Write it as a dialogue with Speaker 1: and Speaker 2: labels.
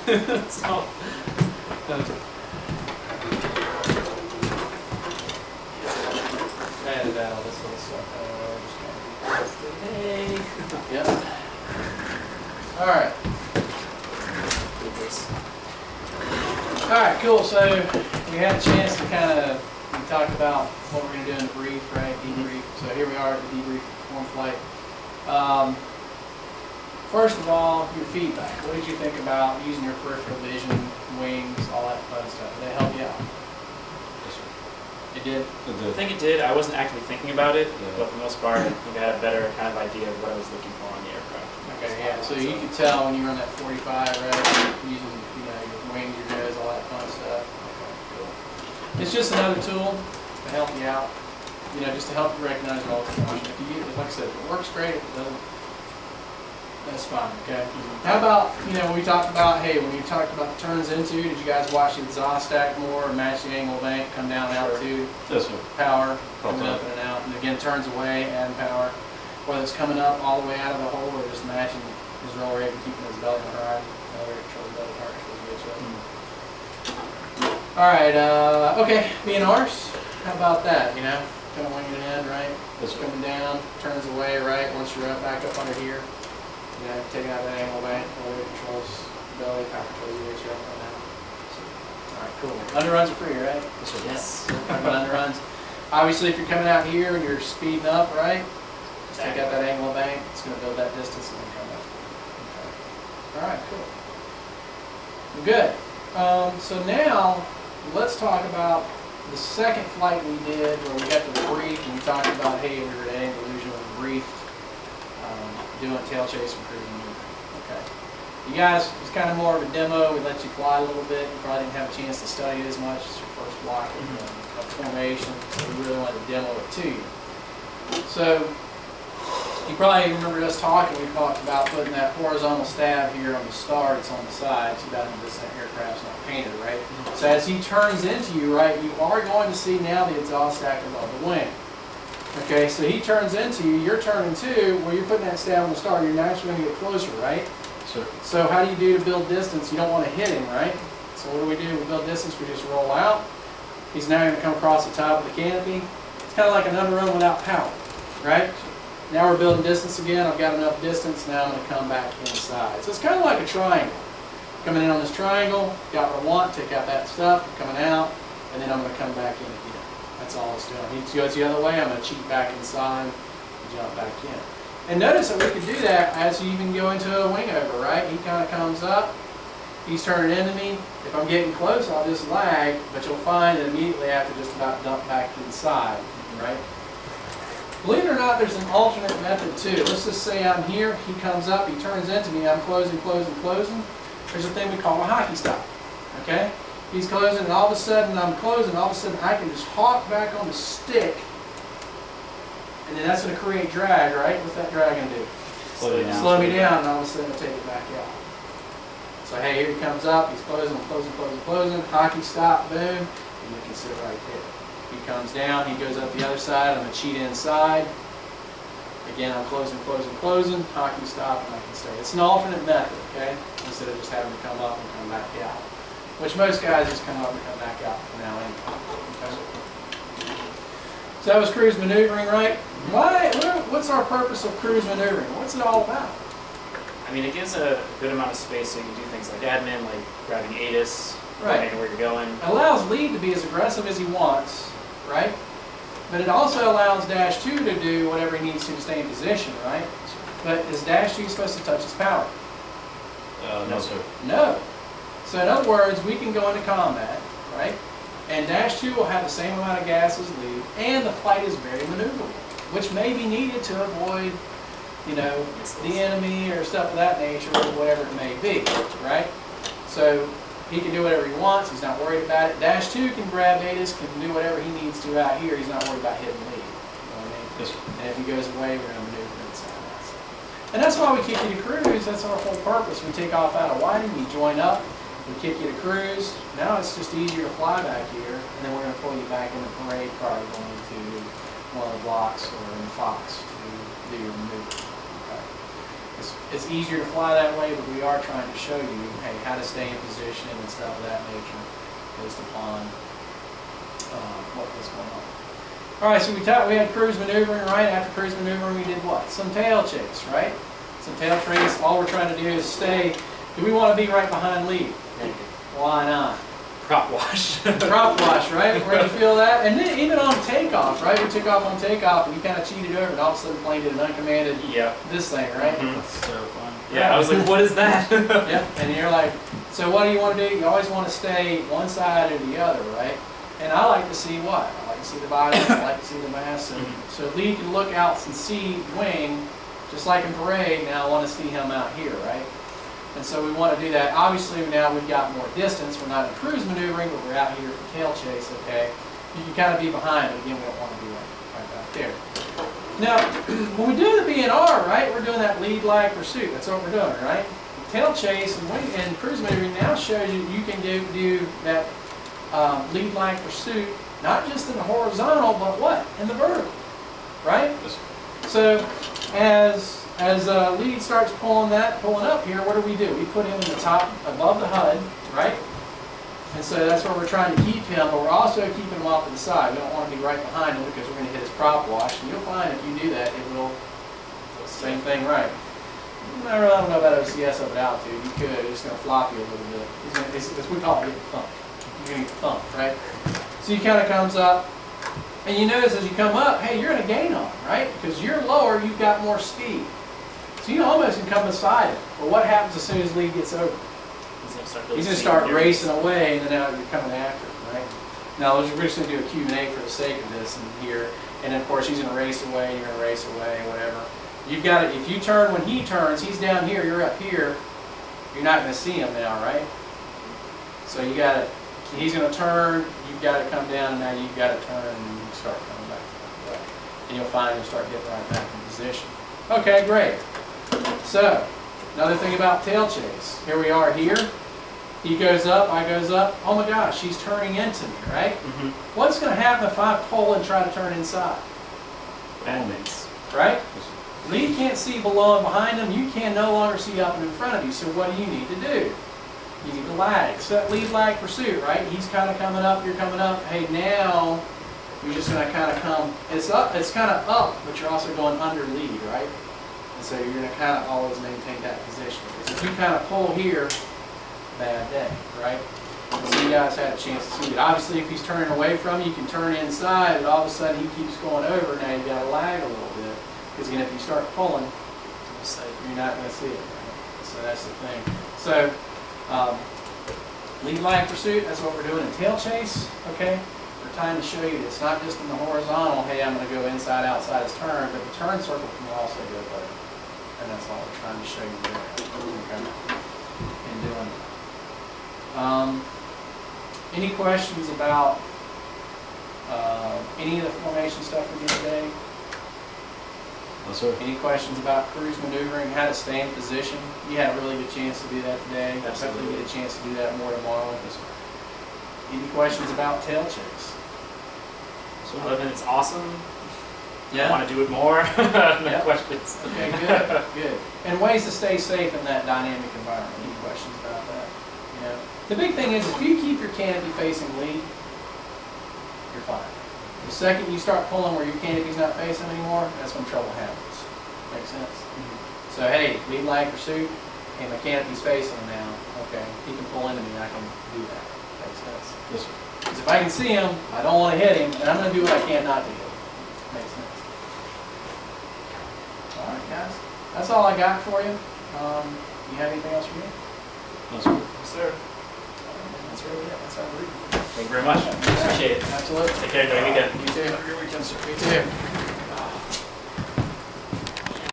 Speaker 1: So, I added that all this little stuff. Hey.
Speaker 2: Yep. All right. All right, cool. So we had a chance to kind of talk about what we're going to do in the brief, right? Debrief. So here we are at the debrief form flight. First of all, your feedback. What did you think about using your peripheral vision, wings, all that fun stuff? Did that help you out?
Speaker 1: Yes, sir.
Speaker 2: It did?
Speaker 1: I think it did. I wasn't actively thinking about it, but for the most part, I think I had a better kind of idea of what I was looking for on the aircraft.
Speaker 2: Okay, yeah. So you could tell when you were on that 45, right? Using, your wings, your nose, all that fun stuff. Okay, cool. It's just another tool to help you out. Just to help you recognize your ultimate function. If you, like I said, if it works great, if it doesn't, that's fine, okay? How about, when we talked about, when you talked about the turns into, did you guys watch the exhaust stack more, match the angle bank, come down altitude?
Speaker 3: Yes, sir.
Speaker 2: Power, coming up and out, and again, turns away and power. Whether it's coming up all the way out of the hole or just matching his roll rate and keeping his belt on the horizon. All right, okay, BNRs, how about that, kind of winging it in, right?
Speaker 3: Yes, sir.
Speaker 2: Coming down, turns away, right? Once you're back up under here. Taking out that angle bank, all the way controls belly, power controls you get you up and out. Alright, cool. Underruns are free, right?
Speaker 1: Yes.
Speaker 2: Talking about underruns. Obviously, if you're coming out here and you're speeding up, right? Just take out that angle bank. It's going to build that distance and then come up. Okay. Alright, cool. Good. So now, let's talk about the second flight we did where we got the brief and we talked about, we were at Andalusia and briefed. Doing tail chase and cruising maneuver. Okay. You guys, it's kind of more of a demo. We let you fly a little bit. You probably didn't have a chance to study it as much. It's your first block of formation. So we really wanted to demo it to you. So you probably remember us talking. We talked about putting that horizontal stab here on the star that's on the side. So that this aircraft's not painted, right? So as he turns into you, right, you are going to see now the exhaust stack above the wing. Okay, so he turns into you, you're turning too, where you're putting that stab on the star, you're naturally going to get closer, right?
Speaker 3: Sure.
Speaker 2: So how do you do to build distance? You don't want to hit him, right? So what do? We build distance, we just roll out. He's now going to come across the top of the canopy. It's kind of like an underrun without power, right? Now we're building distance again. I've got enough distance, now I'm going to come back inside. So it's kind of like a triangle. Coming in on this triangle, got what I want, take out that stuff, coming out, and then I'm going to come back in again. That's all it's doing. He goes the other way, I'm going to cheat back inside and jump back in. And notice that we could do that as you even go into a wing over, right? He kind of comes up, he's turning into me. If I'm getting close, I'll just lag, but you'll find that immediately I have to just about dump back inside, right? Believe it or not, there's an alternate method too. Let's just say I'm here, he comes up, he turns into me, I'm closing, closing, closing. There's a thing we call a hockey stop, okay? He's closing, and all of a sudden I'm closing, all of a sudden I can just hawk back on the stick, and then that's going to create drag, right? What's that drag going to do? Slow me down, and all of a sudden I'll take it back out. So here he comes up, he's closing, closing, closing, closing, hockey stop, boom, and you can sit right there. He comes down, he goes up the other side, I'm going to cheat inside. Again, I'm closing, closing, closing, hockey stop, and I can stay. It's an alternate method, okay? Instead of just having to come up and come back out. Which most guys just come up and come back out from now anyway. Okay. So that was cruise maneuvering, right? What's our purpose of cruise maneuvering? What's it all about?
Speaker 1: I mean, it gives a good amount of space so you can do things like admin, like grabbing ATIS,
Speaker 2: Right.
Speaker 1: where you're going.
Speaker 2: It allows lead to be as aggressive as he wants, right? But it also allows Dash 2 to do whatever he needs to stay in position, right? But is Dash 2 supposed to touch his power?
Speaker 3: No, sir.
Speaker 2: No. So in other words, we can go into combat, right? And Dash 2 will have the same amount of gas as lead, and the flight is very maneuverable, which may be needed to avoid, the enemy or stuff of that nature, or whatever it may be, right? So he can do whatever he wants. He's not worried about it. Dash 2 can grab ATIS, can do whatever he needs to out here. He's not worried about hitting lead. You know what I mean?
Speaker 3: Yes, sir.
Speaker 2: And if he goes away, we're going to maneuver inside that. And that's why we kick you to cruise. That's our whole purpose. We take off out of winding, we join up, we kick you to cruise. Now it's just easier to fly back here, and then we're going to pull you back in the parade car going to one of the blocks or in the Fox to do your maneuver. Okay. It's easier to fly that way, but we are trying to show you, hey, how to stay in position and stuff of that nature based upon what was going on. All right, so we had cruise maneuvering, right? After cruise maneuvering, we did what? Some tail chase, right? Some tail chase. All we're trying to do is stay. Do we want to be right behind lead? Why not?
Speaker 1: Prop wash.
Speaker 2: Prop wash, right? Where you feel that? And then even on takeoff, right? We took off on takeoff and you kind of cheated over and all of a sudden the plane did an uncommanded this thing, right?
Speaker 1: That's so fun. Yeah, I was like, what is that?
Speaker 2: Yeah, and you're like, so what do you want to do? You always want to stay one side or the other, right? And I like to see what? I like to see the body, I like to see the mass. And so lead can look out and see wing, just like in parade. Now I want to see him out here, right? And so we want to do that. Obviously now we've got more distance. We're not in cruise maneuvering, but we're out here for tail chase, okay? You can kind of be behind, but again, we don't want to be right back there. Now, when we do the BNR, right, we're doing that lead lag pursuit. That's what we're doing, right? Tail chase and cruise maneuvering now shows you can do that lead lag pursuit, not just in the horizontal, but what? In the vertical, right? So as lead starts pulling up here, what do? We put him in the top, above the HUD, right? And so that's where we're trying to keep him, but we're also keeping him off to the side. We don't want to be right behind him because we're going to hit his prop wash. And you'll find if you do that, it will, same thing, right? I don't know about OCS up at altitude. You could, it's going to flop you a little bit. It's we call it getting thumped. You're going to get thumped, right? So he kind of comes up, and you notice as you come up, hey, you're going to gain on him, right? Because you're lower, you've got more speed. So you almost can come beside him. But what happens as soon as lead gets over? He's going to start racing away, and then now you're coming after him, right? Now, we're just going to do a Q&A for the sake of this in here. And then, of course, he's going to race away, you're going to race away, whatever. You've got to, if you turn when he turns, he's down here, you're up here, you're not going to see him now, right? So you got to, he's going to turn, you've got to come down, and now you've got to turn, and you start coming back the way. And you'll find you'll start getting right back in position. Okay, great. So, another thing about tail chase. Here we are here. He goes up, I goes up. Oh my gosh, she's turning into me, right? What's going to happen if I pull and try to turn inside?
Speaker 1: Bad things.
Speaker 2: Right? Lead can't see below and behind him. You can no longer see up and in front of you. So what do you need to do? You need to lag. So that lead lag pursuit, right? He's kind of coming up, you're coming up. Hey, now you're just going to kind of come. It's up. It's kind of up, but you're also going under lead, right? And so you're going to kind of always maintain that position. Because if you kind of pull here, bad day, right? So you guys had a chance to see it. Obviously, if he's turning away from you, you can turn inside, but all of a sudden he keeps going over. Now you got to lag a little bit, because again, if you start pulling, you're not going to see it. Right? So that's the thing. So lead lag pursuit. That's what we're doing in tail chase. Okay, we're trying to show you it's not just in the horizontal. Hey, I'm going to go inside, outside his turn, but the turn circle can also go there, and that's all we're trying to show you there. Okay, in doing that. Any questions about any of the formation stuff we did today?
Speaker 3: No, sir.
Speaker 2: Any questions about cruise maneuvering, how to stay in position? You had a really good chance to do that today. Absolutely. Hopefully get a chance to do that more tomorrow. Any questions about tail chase?
Speaker 1: So other than it's awesome,
Speaker 2: Yeah.
Speaker 1: I want to do it more. No
Speaker 2: Yep.
Speaker 1: questions.
Speaker 2: Okay, good, good. And ways to stay safe in that dynamic environment. Any questions about that? You know, the big thing is if you keep your canopy facing lead, you're fine. The second you start pulling where your canopy's not facing anymore, that's when trouble happens. Makes sense? So hey, lead lag pursuit, and my canopy's facing him now. Okay, he can pull into me, I can do that. Makes sense?
Speaker 3: Yes, sir.
Speaker 2: Because if I can see him, I don't want to hit him, and I'm going to do what I can not to hit him. Makes sense. All right, guys. That's all I got for you. You have anything else for me?
Speaker 3: No, sir.
Speaker 1: Yes, sir.
Speaker 2: That's really it. That's our brief.
Speaker 1: Thank you very much. Appreciate it.
Speaker 2: Absolutely.
Speaker 1: Take care. Enjoy your weekend.
Speaker 2: You too. Have a good weekend, sir. You too.